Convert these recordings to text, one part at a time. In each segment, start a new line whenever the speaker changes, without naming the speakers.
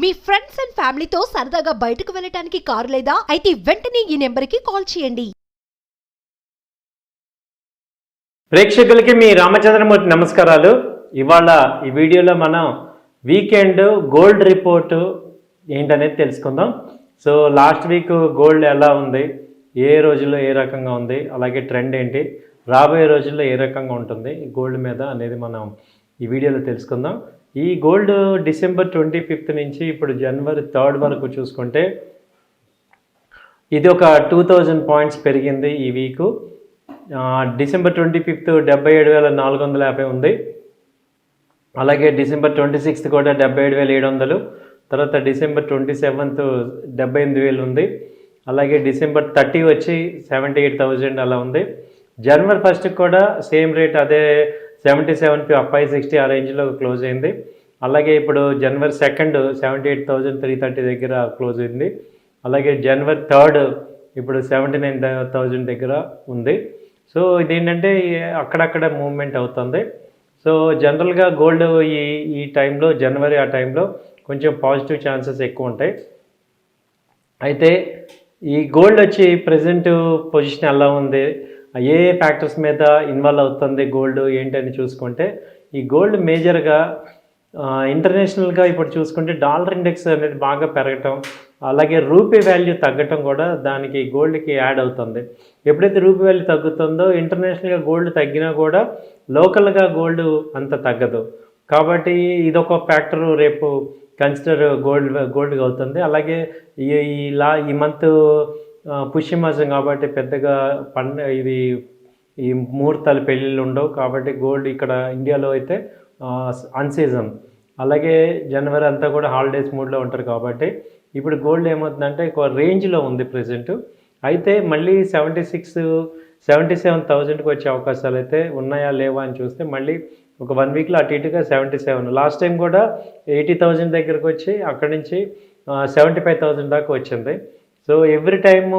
Me friends and ఫ్యామిలీతో సరదాగా బయటకు వెళ్ళటానికి కారు లేదా అయితే వెంటనే ఈ నెంబర్కి కాల్ చేయండి.
ప్రేక్షకులకి మీ రామచంద్రమూర్తి నమస్కారాలు. ఇవాళ ఈ వీడియోలో మనం వీకెండ్ గోల్డ్ రిపోర్టు ఏంటనేది తెలుసుకుందాం. సో లాస్ట్ వీక్ గోల్డ్ ఎలా ఉంది, ఏ రోజుల్లో ఏ రకంగా ఉంది, అలాగే ట్రెండ్ ఏంటి, రాబోయే రోజుల్లో ఏ రకంగా ఉంటుంది గోల్డ్ మీద అనేది మనం ఈ వీడియోలో తెలుసుకుందాం. ఈ గోల్డ్ డిసెంబర్ 25 నుంచి ఇప్పుడు జనవరి 3 వరకు చూసుకుంటే ఇది ఒక 2000 పాయింట్స్ పెరిగింది ఈ వీకు. డిసెంబర్ 25 77,450 ఉంది. అలాగే డిసెంబర్ 26 కూడా 77,700. తర్వాత డిసెంబర్ 27 78,000 ఉంది. అలాగే డిసెంబర్ 30 వచ్చి 78,000 అలా ఉంది. జనవరి 1 కూడా సేమ్ రేట్, అదే 77,560 ఆ రేంజ్లో క్లోజ్ అయింది. అలాగే ఇప్పుడు జనవరి 2 78,330 దగ్గర క్లోజ్ అయింది. అలాగే జనవరి 3 ఇప్పుడు 79,000 దగ్గర ఉంది. సో ఇదేంటంటే అక్కడక్కడ మూవ్మెంట్ అవుతుంది. సో జనరల్గా గోల్డ్ ఈ టైంలో, జనవరి ఆ టైంలో కొంచెం పాజిటివ్ ఛాన్సెస్ ఎక్కువ ఉంటాయి. అయితే ఈ గోల్డ్ వచ్చి ప్రజెంట్ పొజిషన్ ఎలా ఉంది, ఏ ఫ్యాక్టర్స్ మీద ఇన్వాల్వ్ అవుతుంది గోల్డ్ ఏంటని చూసుకుంటే, ఈ గోల్డ్ మేజర్గా ఇంటర్నేషనల్గా ఇప్పుడు చూసుకుంటే డాలర్ ఇండెక్స్ అనేది బాగా పెరగటం, అలాగే రూపీ వాల్యూ తగ్గటం కూడా దానికి గోల్డ్కి యాడ్ అవుతుంది. ఎప్పుడైతే రూపీ వాల్యూ తగ్గుతుందో ఇంటర్నేషనల్గా గోల్డ్ తగ్గినా కూడా లోకల్గా గోల్డ్ అంత తగ్గదు. కాబట్టి ఇదొక ఫ్యాక్టర్ రేపు కన్సిడర్ గోల్డ్గా అవుతుంది. అలాగే ఈ మంత్ పుష్యమాసం కాబట్టి పెద్దగా ఇది ఈ ముహూర్తాలు పెళ్ళిళ్ళు ఉండవు. కాబట్టి గోల్డ్ ఇక్కడ ఇండియాలో అయితే అన్సీజన్. అలాగే జనవరి అంతా కూడా హాలిడేస్ మూడ్లో ఉంటారు. కాబట్టి ఇప్పుడు గోల్డ్ ఏమవుతుందంటే ఒక రేంజ్లో ఉంది ప్రజెంట్. అయితే మళ్ళీ 77,000కి వచ్చే అవకాశాలు అయితే ఉన్నాయా లేవా అని చూస్తే మళ్ళీ ఒక 1 వీక్లో అటు ఇటుగా 77. లాస్ట్ టైం కూడా 80,000 దగ్గరకు వచ్చి అక్కడి నుంచి 75,000 దాకా వచ్చింది. సో ఎవ్రీ టైము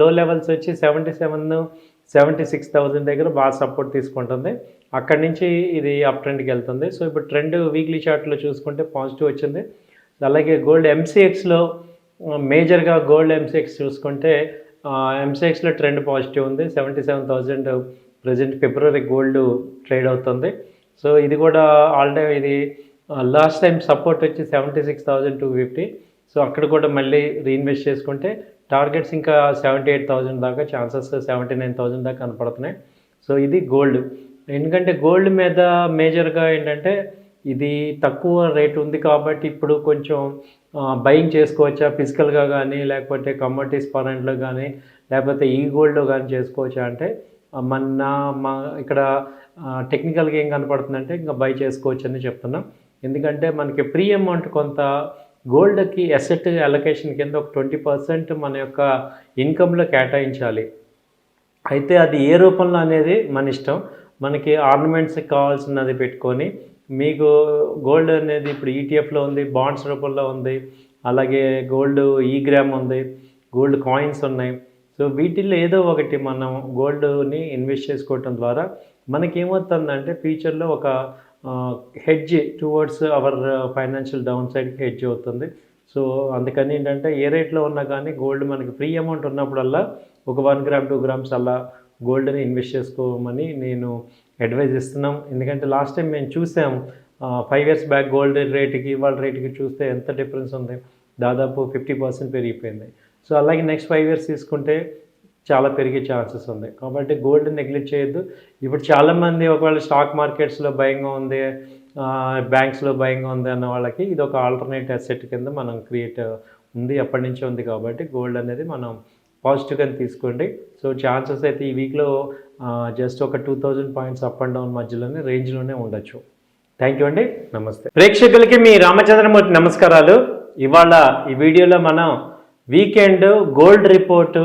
లో లెవెల్స్ వచ్చి 76,000 దగ్గర బాగా సపోర్ట్ తీసుకుంటుంది. అక్కడి నుంచి ఇది అప్ ట్రెండ్కి వెళ్తుంది. సో ఇప్పుడు ట్రెండ్ వీక్లీ చార్ట్లో చూసుకుంటే పాజిటివ్ వచ్చింది. అలాగే గోల్డ్ ఎంసీఎక్స్లో మేజర్గా గోల్డ్ ఎంసీఎక్స్ చూసుకుంటే ఎంసీఎక్స్లో ట్రెండ్ పాజిటివ్ ఉంది. 77,000 ప్రజెంట్ ఫిబ్రవరి గోల్డ్ ట్రేడ్ అవుతుంది. సో ఇది కూడా ఇది లాస్ట్ టైం సపోర్ట్ వచ్చి 76,250. సో అక్కడ కూడా మళ్ళీ రీఇన్వెస్ట్ చేసుకుంటే టార్గెట్స్ ఇంకా 78,000 దాకా ఛాన్సెస్, 79,000 దాకా కనపడుతున్నాయి. సో ఇది గోల్డ్. ఎందుకంటే గోల్డ్ మీద మేజర్గా ఏంటంటే ఇది తక్కువ రేట్ ఉంది కాబట్టి ఇప్పుడు కొంచెం బయింగ్ చేసుకోవచ్చా ఫిజికల్గా కానీ, లేకపోతే కమోడిటీస్ పరంలో కానీ, లేకపోతే ఈ గోల్డ్లో కానీ చేసుకోవచ్చా అంటే మా ఇక్కడ టెక్నికల్గా ఏం కనపడుతుందంటే ఇంకా బై చేసుకోవచ్చు అని చెప్తున్నాం. ఎందుకంటే మనకి ప్రీ అమౌంట్ కొంత గోల్డ్కి అసెట్ అలొకేషన్ కింద ఒక 20% మన యొక్క ఇన్కంలో కేటాయించాలి. అయితే అది ఏ రూపంలో అనేది మన ఇష్టం. మనకి ఆర్నమెంట్స్కి కావాల్సినది పెట్టుకొని, మీకు గోల్డ్ అనేది ఇప్పుడు ఈటీఎఫ్లో ఉంది, బాండ్స్ రూపంలో ఉంది, అలాగే గోల్డ్ గ్రామ్ ఉంది, గోల్డ్ కాయిన్స్ ఉన్నాయి. సో వీటిల్లో ఏదో ఒకటి మనం గోల్డ్ని ఇన్వెస్ట్ చేసుకోవటం ద్వారా మనకేమవుతుందంటే ఫ్యూచర్లో ఒక hedge towards our financial down సైడ్కి హెడ్జ్ అవుతుంది. సో అందుకని ఏంటంటే ఏ రేట్లో ఉన్నా కానీ గోల్డ్ మనకి ఫ్రీ అమౌంట్ ఉన్నప్పుడల్లా ఒక 1 గ్రామ్ 2 గ్రామ్స్ అలా గోల్డ్ని ఇన్వెస్ట్ చేసుకోమని నేను అడ్వైజ్ ఇస్తున్నాం. ఎందుకంటే లాస్ట్ టైం మేము చూసాం 5 years బ్యాక్ గోల్డ్ రేటుకి ఇవాళ రేటుకి చూస్తే ఎంత డిఫరెన్స్ ఉంది, దాదాపు 50% పెరిగిపోయింది. సో అలాగే నెక్స్ట్ 5 years తీసుకుంటే చాలా పెరిగే ఛాన్సెస్ ఉంది. కాబట్టి గోల్డ్ నెగ్లెక్ట్ చేయొద్దు. ఇప్పుడు చాలామంది ఒకవేళ స్టాక్ మార్కెట్స్లో భయంగా ఉంది, బ్యాంక్స్లో భయంగా ఉంది అన్న వాళ్ళకి ఇది ఒక ఆల్టర్నేట్ అసెట్ కింద మనం క్రియేట్ ఉంది, ఎప్పటి నుంచో ఉంది. కాబట్టి గోల్డ్ అనేది మనం పాజిటివ్గా తీసుకోండి. సో ఛాన్సెస్ అయితే ఈ వీక్లో జస్ట్ ఒక 2000 పాయింట్స్ అప్ అండ్ డౌన్ మధ్యలోనే రేంజ్లోనే ఉండొచ్చు. థ్యాంక్ యూ అండి, నమస్తే. ప్రేక్షకులకి మీ రామచంద్రమూర్తి నమస్కారాలు. ఇవాళ ఈ వీడియోలో మనం వీకెండ్ గోల్డ్ రిపోర్టు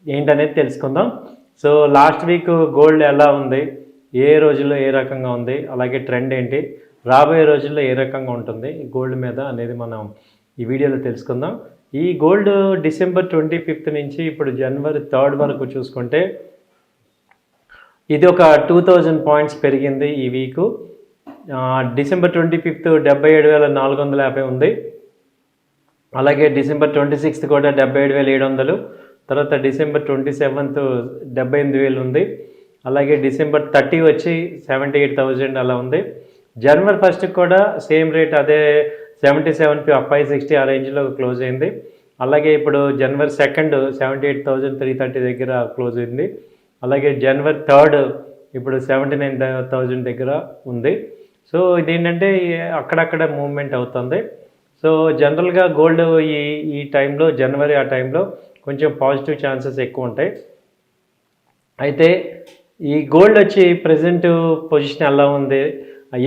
ఏంటనేది తెలుసుకుందాం. సో లాస్ట్ వీక్ గోల్డ్ ఎలా ఉంది, ఏ రోజుల్లో ఏ రకంగా ఉంది, అలాగే ట్రెండ్ ఏంటి, రాబోయే రోజుల్లో ఏ రకంగా ఉంటుంది గోల్డ్ మీద అనేది మనం ఈ వీడియోలో తెలుసుకుందాం. ఈ గోల్డ్ డిసెంబర్ 25 నుంచి ఇప్పుడు జనవరి 3 వరకు చూసుకుంటే ఇది ఒక 2000 పాయింట్స్ పెరిగింది ఈ వీకు. డిసెంబర్ 25 77,450 ఉంది. అలాగే డిసెంబర్ 26th కూడా 77,700, తర్వాత డిసెంబర్ 27th 78,000 ఉంది. అలాగే డిసెంబర్ 30 వచ్చి 78,000 అలా ఉంది. జనవరి 1st కూడా సేమ్ రేట్ అదే 77,560 ఆ రేంజ్లో క్లోజ్ అయింది. అలాగే ఇప్పుడు జనవరి 2nd 78,330 దగ్గర క్లోజ్ అయింది. అలాగే జనవరి 3rd ఇప్పుడు 79,000 దగ్గర ఉంది. సో ఇదేంటంటే అక్కడక్కడ మూవ్మెంట్ అవుతుంది. సో జనరల్గా గోల్డ్ ఈ టైంలో జనవరి ఆ టైంలో కొంచెం పాజిటివ్ ఛాన్సెస్ ఎక్కువ ఉంటాయి. అయితే ఈ గోల్డ్ వచ్చి ప్రజెంట్ పొజిషన్ ఎలా ఉంది,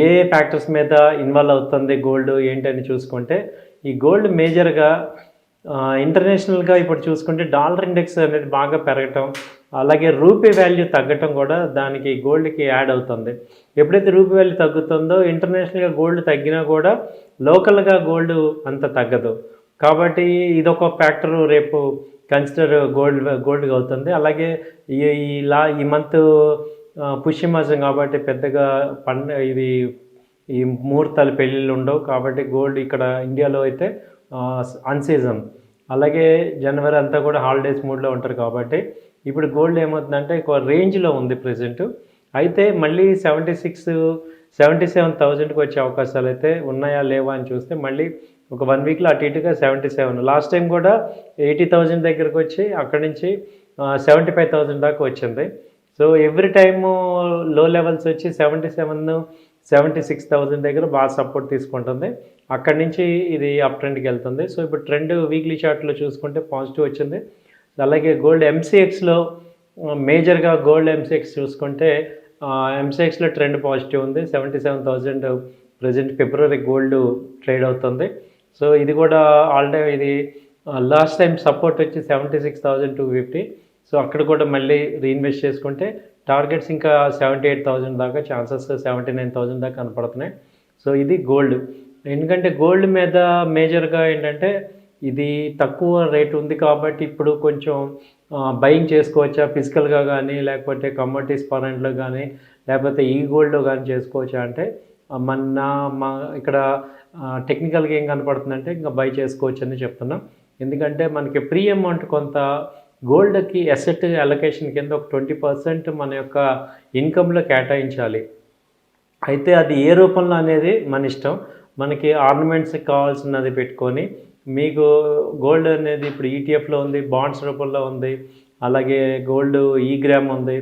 ఏ ఫ్యాక్టర్స్ మీద ఇన్వాల్వ్ అవుతుంది గోల్డ్ ఏంటని చూసుకుంటే, ఈ గోల్డ్ మేజర్గా ఇంటర్నేషనల్గా ఇప్పుడు చూసుకుంటే డాలర్ ఇండెక్స్ అనేది బాగా పెరగటం, అలాగే రూపీ వాల్యూ తగ్గటం కూడా దానికి గోల్డ్కి యాడ్ అవుతుంది. ఎప్పుడైతే రూపీ వాల్యూ తగ్గుతుందో ఇంటర్నేషనల్గా గోల్డ్ తగ్గినా కూడా లోకల్గా గోల్డ్ అంత తగ్గదు. కాబట్టి ఇదొక ఫ్యాక్టర్ రేపు కన్సిడర్ గోల్డ్గా అవుతుంది. అలాగే ఈ మంత్ పుష్యమాసం కాబట్టి పెద్దగా ఇది ఈ ముహూర్తాలు పెళ్ళిళ్ళు ఉండవు కాబట్టి గోల్డ్ ఇక్కడ ఇండియాలో అయితే అన్సీజన్. అలాగే జనవరి అంతా కూడా హాలిడేస్ మూడ్లో ఉంటారు కాబట్టి ఇప్పుడు గోల్డ్ ఏమవుతుందంటే ఒక రేంజ్లో ఉంది ప్రజెంట్. అయితే మళ్ళీ 77,000కి వచ్చే అవకాశాలు అయితే ఉన్నాయా లేవా అని చూస్తే మళ్ళీ ఒక 1 వీక్లో అటు ఇటుగా 77. లాస్ట్ టైం కూడా 80,000 దగ్గరకు వచ్చి అక్కడి నుంచి 75,000 దాకా వచ్చింది. సో ఎవ్రీ టైము లో లెవెల్స్ వచ్చి 76,000 దగ్గర బాగా సపోర్ట్ తీసుకుంటుంది. అక్కడి నుంచి ఇది అప్ ట్రెండ్కి వెళ్తుంది. సో ఇప్పుడు ట్రెండ్ వీక్లీ చార్ట్లో చూసుకుంటే పాజిటివ్ వచ్చింది. అలాగే గోల్డ్ ఎంసీఎక్స్లో మేజర్గా గోల్డ్ ఎంసీఎక్స్ చూసుకుంటే ఎంసీఎక్స్లో ట్రెండ్ పాజిటివ్ ఉంది. 77,000 ప్రజెంట్ ఫిబ్రవరి గోల్డ్ ట్రేడ్ అవుతుంది. సో ఇది కూడా ఇది లాస్ట్ టైం సపోర్ట్ వచ్చి 76,250. సో అక్కడ కూడా మళ్ళీ రీఇన్వెస్ట్ చేసుకుంటే టార్గెట్స్ ఇంకా 78,000 దాకా ఛాన్సెస్ 79,000 దాకా కనపడుతున్నాయి. సో ఇది గోల్డ్. ఎందుకంటే గోల్డ్ మీద మేజర్గా ఏంటంటే ఇది తక్కువ రేట్ ఉంది కాబట్టి ఇప్పుడు కొంచెం బయింగ్ చేసుకోవచ్చా ఫిజికల్గా కానీ లేకపోతే కమోడిటీస్ పరంలో కానీ లేకపోతే ఈ గోల్డ్లో కానీ చేసుకోవచ్చా అంటే మా ఇక్కడ టెక్నికల్గా ఏం కనపడుతుందంటే ఇంకా బై చేసుకోవచ్చు అని చెప్తున్నాం. ఎందుకంటే మనకి ప్రీ అమౌంట్ కొంత గోల్డ్కి అసెట్ అలొకేషన్ కింద ఒక 20% మన యొక్క ఇన్కంలో కేటాయించాలి. అయితే అది ఏ రూపంలో అనేది మన ఇష్టం. మనకి ఆర్నమెంట్స్కి కావాల్సినది పెట్టుకొని మీకు గోల్డ్ అనేది ఇప్పుడు ఈటీఎఫ్లో ఉంది, బాండ్స్ రూపంలో ఉంది, అలాగే గోల్డ్ గ్రామ్ ఉంది,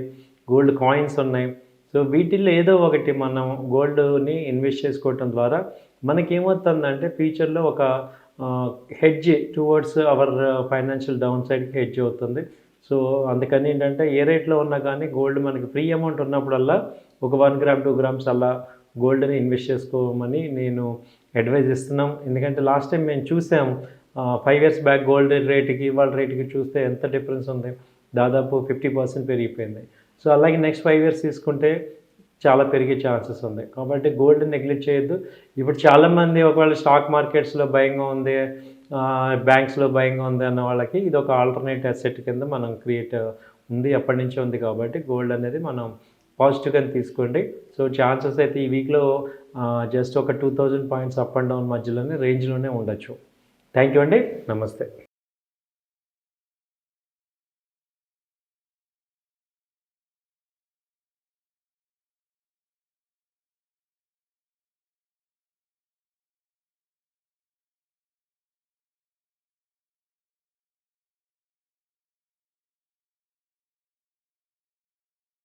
గోల్డ్ కాయిన్స్ ఉన్నాయి. సో వీటిల్లో ఏదో ఒకటి మనం గోల్డ్ని ఇన్వెస్ట్ చేసుకోవటం ద్వారా మనకేమవుతుందంటే ఫ్యూచర్లో ఒక hedge towards our financial down సైడ్కి హెడ్జ్ అవుతుంది. సో అందుకని ఏంటంటే ఏ రేట్లో ఉన్నా కానీ గోల్డ్ మనకి ఫ్రీ అమౌంట్ ఉన్నప్పుడల్లా ఒక 1 గ్రామ్ 2 గ్రామ్స్ అలా గోల్డ్ని ఇన్వెస్ట్ చేసుకోమని నేను అడ్వైజ్ ఇస్తున్నాం. ఎందుకంటే లాస్ట్ టైం మేము చూసాం 5 years బ్యాక్ గోల్డ్ రేటుకి ఇవాళ రేటుకి చూస్తే ఎంత డిఫరెన్స్ ఉంది, దాదాపు 50% పెరిగిపోయింది. సో అలాగే నెక్స్ట్ 5 years తీసుకుంటే చాలా పెరిగే ఛాన్సెస్ ఉంది. కాబట్టి గోల్డ్ నెగ్లెక్ట్ చేయొద్దు. ఇప్పుడు చాలామంది ఒకవేళ స్టాక్ మార్కెట్స్లో భయంగా ఉంది, బ్యాంక్స్లో భయంగా ఉంది అన్న వాళ్ళకి ఇది ఒక ఆల్టర్నేట్ అసెట్ కింద మనం క్రియేట్ ఉంది, ఎప్పటి నుంచో ఉంది. కాబట్టి గోల్డ్ అనేది మనం పాజిటివ్గా తీసుకోండి. సో ఛాన్సెస్ అయితే ఈ వీక్లో జస్ట్ ఒక 2,000 పాయింట్స్ అప్ అండ్ డౌన్ మధ్యలోనే రేంజ్లోనే ఉండొచ్చు. థ్యాంక్ యూ అండి. నమస్తే.